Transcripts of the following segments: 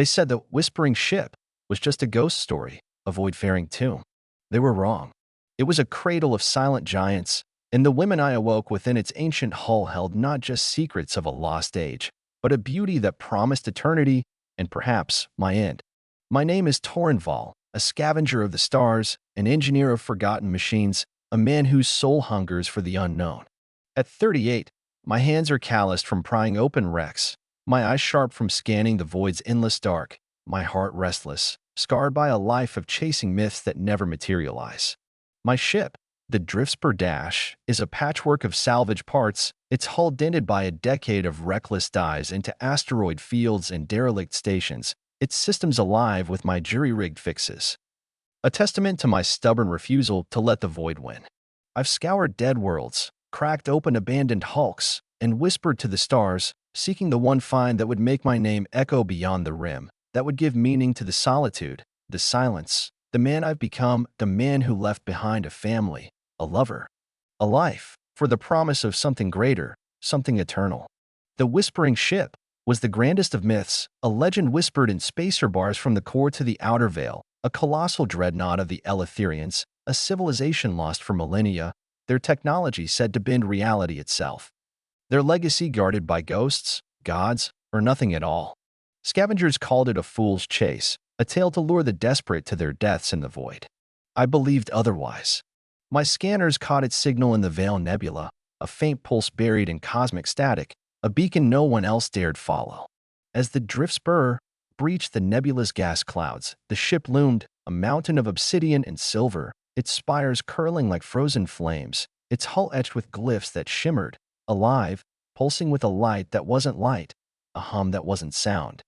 They said the whispering ship was just a ghost story, a void-faring tomb. They were wrong. It was a cradle of silent giants, and the women I awoke within its ancient hull held not just secrets of a lost age, but a beauty that promised eternity and perhaps my end. My name is Torrenval, a scavenger of the stars, an engineer of forgotten machines, a man whose soul hungers for the unknown. At 38, my hands are calloused from prying open wrecks, my eyes sharp from scanning the void's endless dark, my heart restless, scarred by a life of chasing myths that never materialize. My ship, the Driftspur Dash, is a patchwork of salvage parts, its hull dented by a decade of reckless dives into asteroid fields and derelict stations, its systems alive with my jury-rigged fixes. A testament to my stubborn refusal to let the void win. I've scoured dead worlds, cracked open abandoned hulks, and whispered to the stars, seeking the one find that would make my name echo beyond the rim, that would give meaning to the solitude, the silence, the man I've become, the man who left behind a family, a lover, a life, for the promise of something greater, something eternal. The whispering ship was the grandest of myths, a legend whispered in spacer bars from the core to the outer veil, a colossal dreadnought of the Eleutherians, a civilization lost for millennia, their technology said to bend reality itself. Their legacy guarded by ghosts, gods, or nothing at all. Scavengers called it a fool's chase, a tale to lure the desperate to their deaths in the void. I believed otherwise. My scanners caught its signal in the Veil Nebula, a faint pulse buried in cosmic static, a beacon no one else dared follow. As the Driftspur breached the nebula's gas clouds, the ship loomed, a mountain of obsidian and silver, its spires curling like frozen flames, its hull etched with glyphs that shimmered, alive, pulsing with a light that wasn't light, a hum that wasn't sound,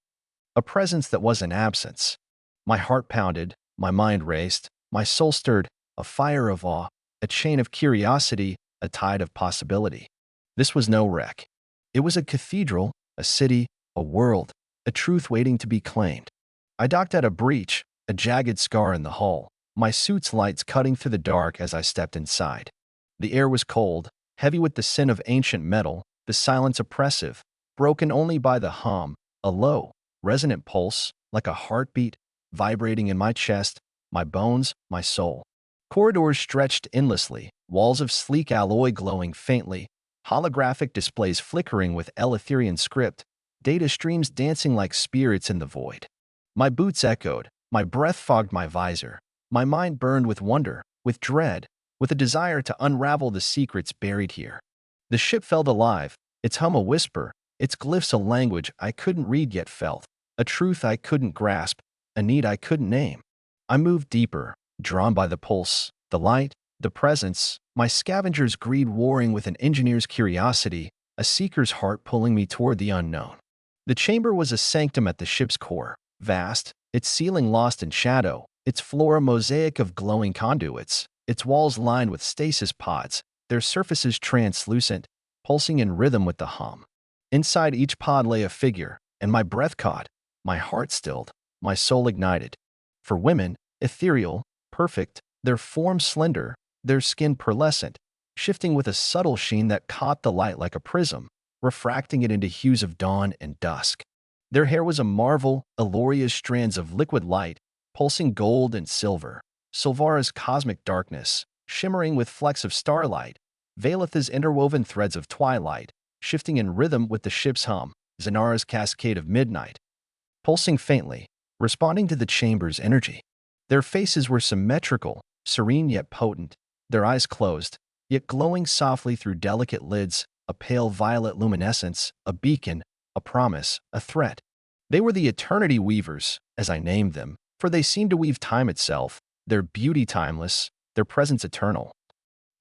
a presence that wasn't absence. My heart pounded, my mind raced, my soul stirred, a fire of awe, a chain of curiosity, a tide of possibility. This was no wreck. It was a cathedral, a city, a world, a truth waiting to be claimed. I docked at a breach, a jagged scar in the hull, my suit's lights cutting through the dark as I stepped inside. The air was cold, heavy with the scent of ancient metal, the silence oppressive, broken only by the hum, a low, resonant pulse, like a heartbeat, vibrating in my chest, my bones, my soul. Corridors stretched endlessly, walls of sleek alloy glowing faintly, holographic displays flickering with Eleutherian script, data streams dancing like spirits in the void. My boots echoed, my breath fogged my visor, my mind burned with wonder, with dread, with a desire to unravel the secrets buried here. The ship felt alive, its hum a whisper, its glyphs a language I couldn't read yet felt, a truth I couldn't grasp, a need I couldn't name. I moved deeper, drawn by the pulse, the light, the presence, my scavenger's greed warring with an engineer's curiosity, a seeker's heart pulling me toward the unknown. The chamber was a sanctum at the ship's core, vast, its ceiling lost in shadow, its floor a mosaic of glowing conduits, its walls lined with stasis pods, their surfaces translucent, pulsing in rhythm with the hum. Inside each pod lay a figure, and my breath caught, my heart stilled, my soul ignited. For women, ethereal, perfect, their form slender, their skin pearlescent, shifting with a subtle sheen that caught the light like a prism, refracting it into hues of dawn and dusk. Their hair was a marvel, Eloria's strands of liquid light, pulsing gold and silver, Silvara's cosmic darkness, shimmering with flecks of starlight, Valeth's interwoven threads of twilight, shifting in rhythm with the ship's hum, Zanara's cascade of midnight, pulsing faintly, responding to the chamber's energy. Their faces were symmetrical, serene yet potent, their eyes closed, yet glowing softly through delicate lids, a pale violet luminescence, a beacon, a promise, a threat. They were the eternity weavers, as I named them, for they seemed to weave time itself, their beauty timeless, their presence eternal.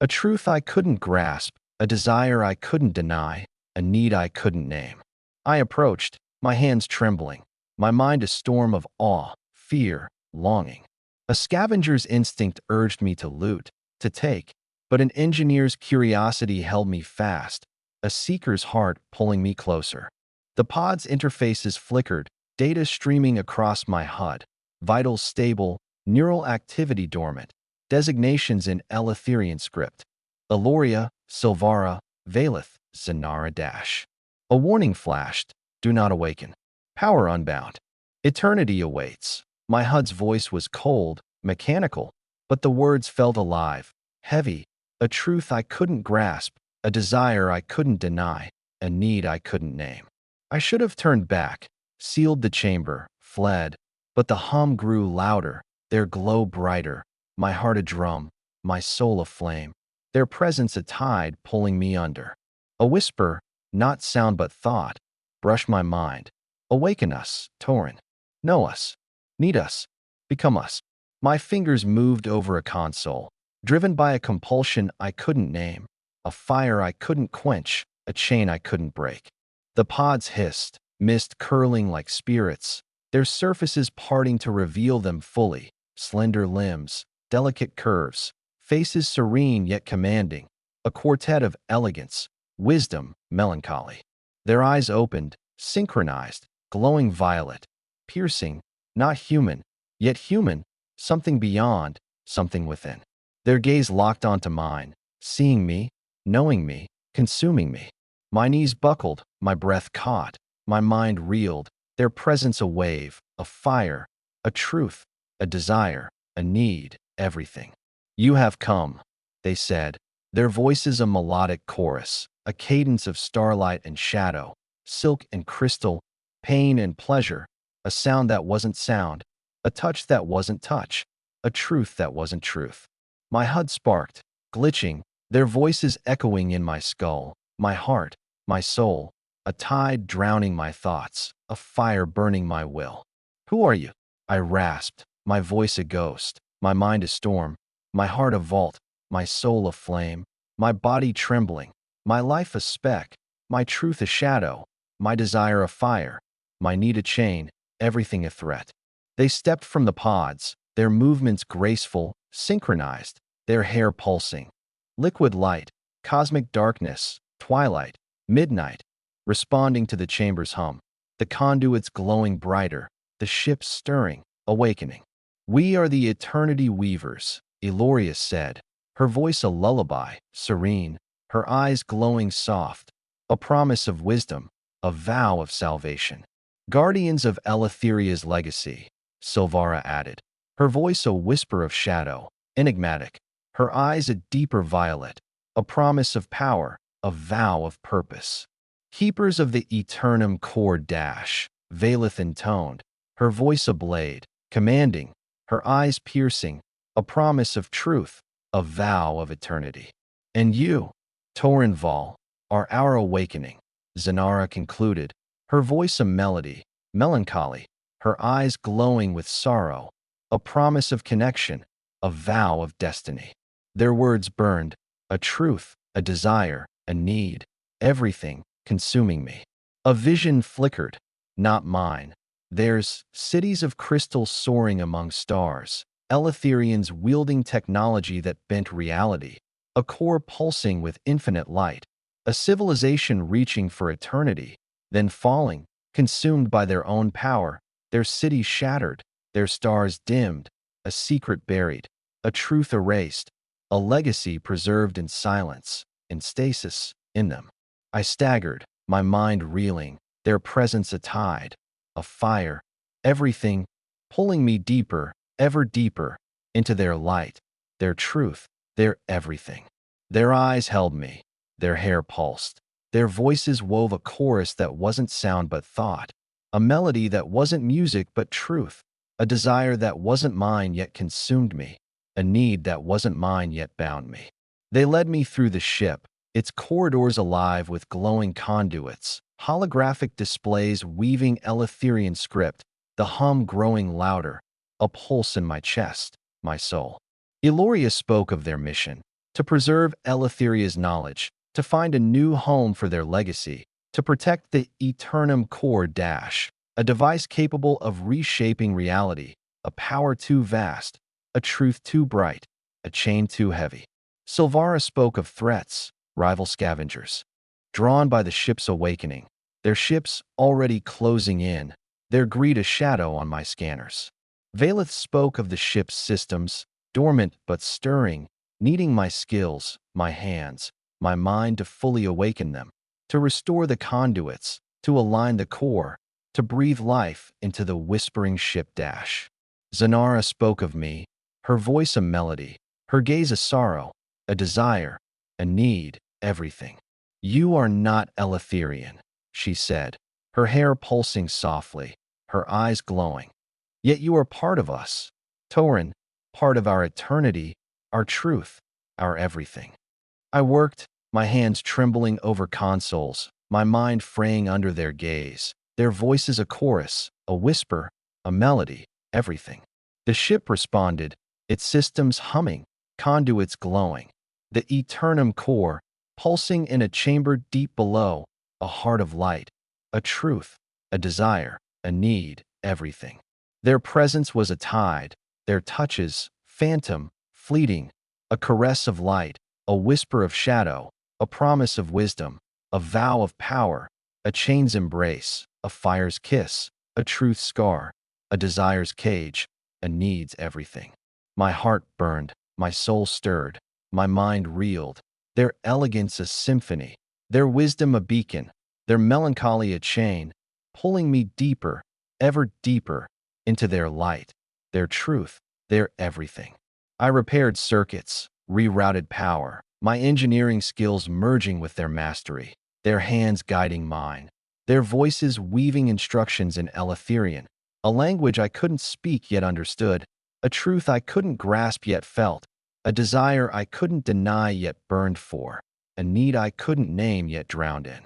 A truth I couldn't grasp, a desire I couldn't deny, a need I couldn't name. I approached, my hands trembling, my mind a storm of awe, fear, longing. A scavenger's instinct urged me to loot, to take, but an engineer's curiosity held me fast, a seeker's heart pulling me closer. The pod's interfaces flickered, data streaming across my HUD, vitals stable, neural activity dormant, designations in Eleutherian script. Eloria, Silvara, Valeth, Zanara Dash. A warning flashed, do not awaken. Power unbound. Eternity awaits. My HUD's voice was cold, mechanical, but the words felt alive, heavy, a truth I couldn't grasp, a desire I couldn't deny, a need I couldn't name. I should have turned back, sealed the chamber, fled, but the hum grew louder, their glow brighter, my heart a drum, my soul aflame, their presence a tide pulling me under. A whisper, not sound but thought, brushed my mind. Awaken us, Torin. Know us. Need us. Become us. My fingers moved over a console, driven by a compulsion I couldn't name, a fire I couldn't quench, a chain I couldn't break. The pods hissed, mist curling like spirits, their surfaces parting to reveal them fully, slender limbs, delicate curves, faces serene yet commanding, a quartet of elegance, wisdom, melancholy. Their eyes opened, synchronized, glowing violet, piercing, not human, yet human, something beyond, something within. Their gaze locked onto mine, seeing me, knowing me, consuming me. My knees buckled, my breath caught, my mind reeled, their presence a wave, a fire, a truth, a desire, a need, everything. You have come, they said, their voices a melodic chorus, a cadence of starlight and shadow, silk and crystal, pain and pleasure, a sound that wasn't sound, a touch that wasn't touch, a truth that wasn't truth. My HUD sparked, glitching, their voices echoing in my skull, my heart, my soul, a tide drowning my thoughts, a fire burning my will. Who are you? I rasped, my voice a ghost, my mind a storm, my heart a vault, my soul a flame, my body trembling, my life a speck, my truth a shadow, my desire a fire, my need a chain, everything a threat. They stepped from the pods, their movements graceful, synchronized, their hair pulsing. Liquid light, cosmic darkness, twilight, midnight, responding to the chamber's hum, the conduits glowing brighter, the ships stirring, awakening. We are the eternity weavers, Eloria said, her voice a lullaby, serene, her eyes glowing soft, a promise of wisdom, a vow of salvation. Guardians of Eletheria's legacy, Silvara added, her voice a whisper of shadow, enigmatic, her eyes a deeper violet, a promise of power, a vow of purpose. Keepers of the eternum core dash, Valeth intoned, her voice a blade, commanding, her eyes piercing, a promise of truth, a vow of eternity. And you, Torinval, are our awakening, Zanara concluded, her voice a melody, melancholy, her eyes glowing with sorrow, a promise of connection, a vow of destiny. Their words burned, a truth, a desire, a need, everything consuming me. A vision flickered, not mine. Theirs, cities of crystal soaring among stars, Eletherians wielding technology that bent reality, a core pulsing with infinite light, a civilization reaching for eternity, then falling, consumed by their own power, their cities shattered, their stars dimmed, a secret buried, a truth erased, a legacy preserved in silence, in stasis, in them. I staggered, my mind reeling, their presence a tide, a fire, everything, pulling me deeper, ever deeper, into their light, their truth, their everything. Their eyes held me, their hair pulsed, their voices wove a chorus that wasn't sound but thought, a melody that wasn't music but truth, a desire that wasn't mine yet consumed me, a need that wasn't mine yet bound me. They led me through the ship, its corridors alive with glowing conduits, holographic displays weaving Eletherian script, the hum growing louder, a pulse in my chest, my soul. Eloria spoke of their mission, to preserve Eletheria's knowledge, to find a new home for their legacy, to protect the Eternum Core Dash, a device capable of reshaping reality, a power too vast, a truth too bright, a chain too heavy. Silvara spoke of threats, rival scavengers. Drawn by the ship's awakening, their ships already closing in, their greed a shadow on my scanners. Valeth spoke of the ship's systems, dormant but stirring, needing my skills, my hands, my mind to fully awaken them, to restore the conduits, to align the core, to breathe life into the whispering ship dash. Zanara spoke of me, her voice a melody, her gaze a sorrow, a desire, a need, everything. You are not Eletherian, she said, her hair pulsing softly, her eyes glowing. Yet you are part of us, Torin, part of our eternity, our truth, our everything. I worked, my hands trembling over consoles, my mind fraying under their gaze, their voices a chorus, a whisper, a melody, everything. The ship responded, its systems humming, conduits glowing, the eternum core pulsing in a chamber deep below, a heart of light, a truth, a desire, a need, everything. Their presence was a tide, their touches, phantom, fleeting, a caress of light, a whisper of shadow, a promise of wisdom, a vow of power, a chain's embrace, a fire's kiss, a truth's scar, a desire's cage, a need's everything. My heart burned, my soul stirred, my mind reeled, their elegance a symphony, their wisdom a beacon, their melancholy a chain, pulling me deeper, ever deeper, into their light, their truth, their everything. I repaired circuits, rerouted power, my engineering skills merging with their mastery, their hands guiding mine, their voices weaving instructions in Eletherian, a language I couldn't speak yet understood, a truth I couldn't grasp yet felt, a desire I couldn't deny yet burned for, a need I couldn't name yet drowned in.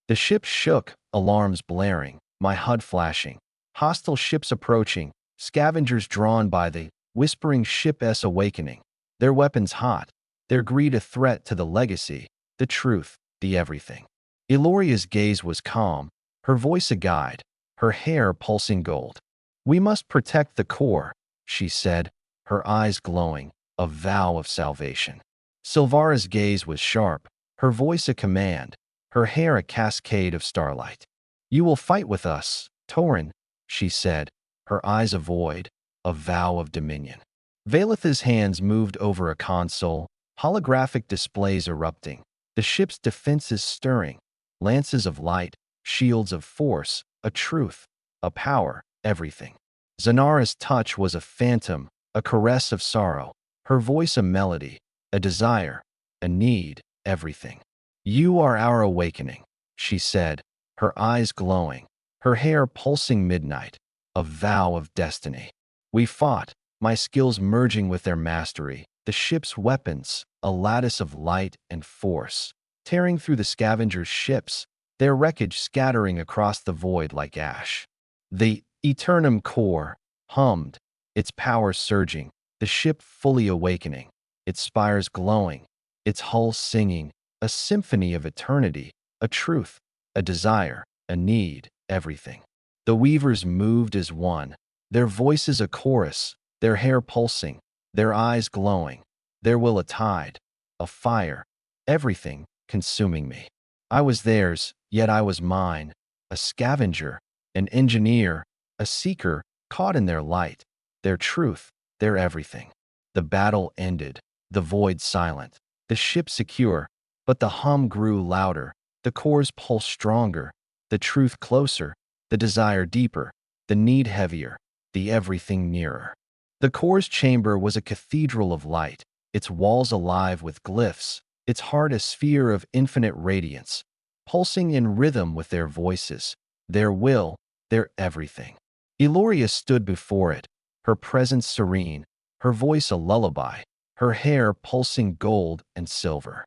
The ship shook, alarms blaring, my HUD flashing, hostile ships approaching, scavengers drawn by the whispering ship's awakening, their weapons hot, their greed a threat to the legacy, the truth, the everything. Eloria's gaze was calm, her voice a guide, her hair pulsing gold. We must protect the core, she said, her eyes glowing, a vow of salvation. Silvara's gaze was sharp, her voice a command, her hair a cascade of starlight. You will fight with us, Torin, she said, her eyes a void, a vow of dominion. Valetha's hands moved over a console, holographic displays erupting, the ship's defenses stirring, lances of light, shields of force, a truth, a power, everything. Zanara's touch was a phantom, a caress of sorrow, her voice a melody, a desire, a need, everything. You are our awakening, she said, her eyes glowing, her hair pulsing midnight, a vow of destiny. We fought, my skills merging with their mastery, the ship's weapons, a lattice of light and force, tearing through the scavengers' ships, their wreckage scattering across the void like ash. The eternum core hummed, its power surging, the ship fully awakening, its spires glowing, its hull singing, a symphony of eternity, a truth, a desire, a need, everything. The weavers moved as one, their voices a chorus, their hair pulsing, their eyes glowing, their will a tide, a fire, everything consuming me. I was theirs, yet I was mine, a scavenger, an engineer, a seeker caught in their light, their truth, their everything. The battle ended, the void silent, the ship secure, but the hum grew louder, the core's pulse stronger, the truth closer, the desire deeper, the need heavier, the everything nearer. The core's chamber was a cathedral of light, its walls alive with glyphs, its heart a sphere of infinite radiance, pulsing in rhythm with their voices, their will, their everything. Eloria stood before it, her presence serene, her voice a lullaby, her hair pulsing gold and silver.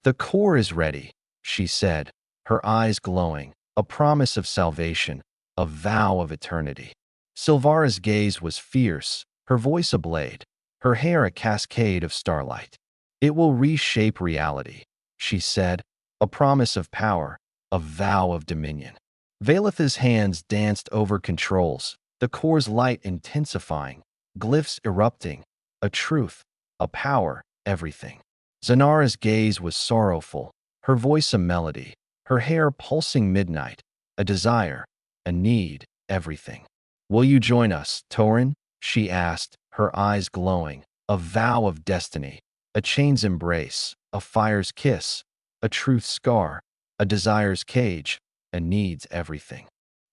The core is ready, she said, her eyes glowing, a promise of salvation, a vow of eternity. Silvara's gaze was fierce, her voice a blade, her hair a cascade of starlight. It will reshape reality, she said, a promise of power, a vow of dominion. Valetha's hands danced over controls, the core's light intensifying, glyphs erupting, a truth, a power, everything. Zanara's gaze was sorrowful, her voice a melody, her hair pulsing midnight, a desire, a need, everything. Will you join us, Torin? She asked, her eyes glowing, a vow of destiny, a chain's embrace, a fire's kiss, a truth's scar, a desire's cage, a need's everything.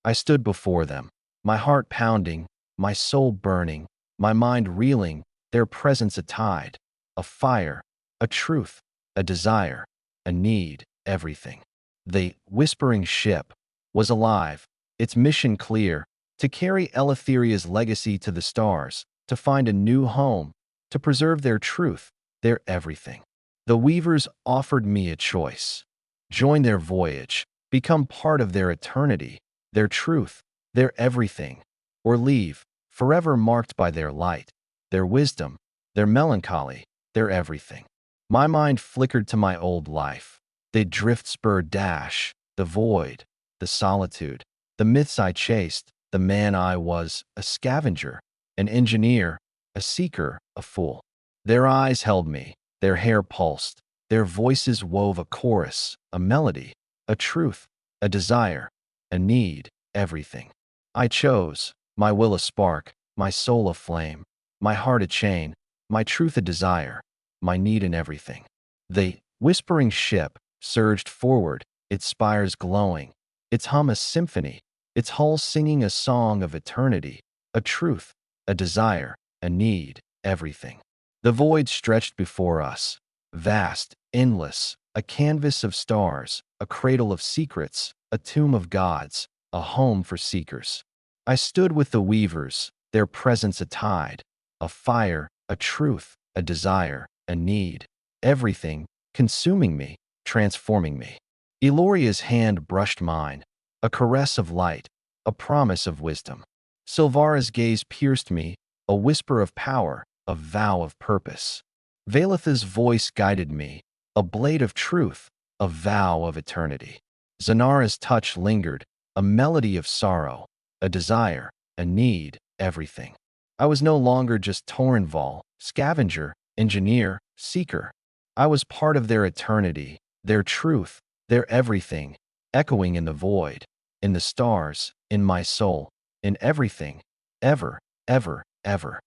I stood before them, my heart pounding, my soul burning, my mind reeling, their presence a tide, a fire, a truth, a desire, a need, everything. The whispering ship was alive, its mission clear, to carry Eleutheria's legacy to the stars, to find a new home, to preserve their truth, their everything. The weavers offered me a choice. Join their voyage, become part of their eternity, their truth, their everything, or leave, forever marked by their light, their wisdom, their melancholy, their everything. My mind flickered to my old life, the drift spur dash, the void, the solitude, the myths I chased, the man I was, a scavenger, an engineer, a seeker, a fool. Their eyes held me, their hair pulsed, their voices wove a chorus, a melody, a truth, a desire, a need, everything. I chose, my will a spark, my soul a flame, my heart a chain, my truth a desire, my need in everything. The whispering ship surged forward, its spires glowing, its hum a symphony, its hull singing a song of eternity, a truth, a desire, a need, everything. The void stretched before us, vast, endless, a canvas of stars, a cradle of secrets, a tomb of gods, a home for seekers. I stood with the weavers, their presence a tide, a fire, a truth, a desire, a need, everything, consuming me, transforming me. Eloria's hand brushed mine, a caress of light, a promise of wisdom. Silvara's gaze pierced me, a whisper of power, a vow of purpose. Valetha's voice guided me, a blade of truth, a vow of eternity. Zanara's touch lingered, a melody of sorrow, a desire, a need, everything. I was no longer just Torrenval, scavenger, engineer, seeker. I was part of their eternity, their truth, their everything, echoing in the void, in the stars, in my soul, in everything, ever, ever, ever.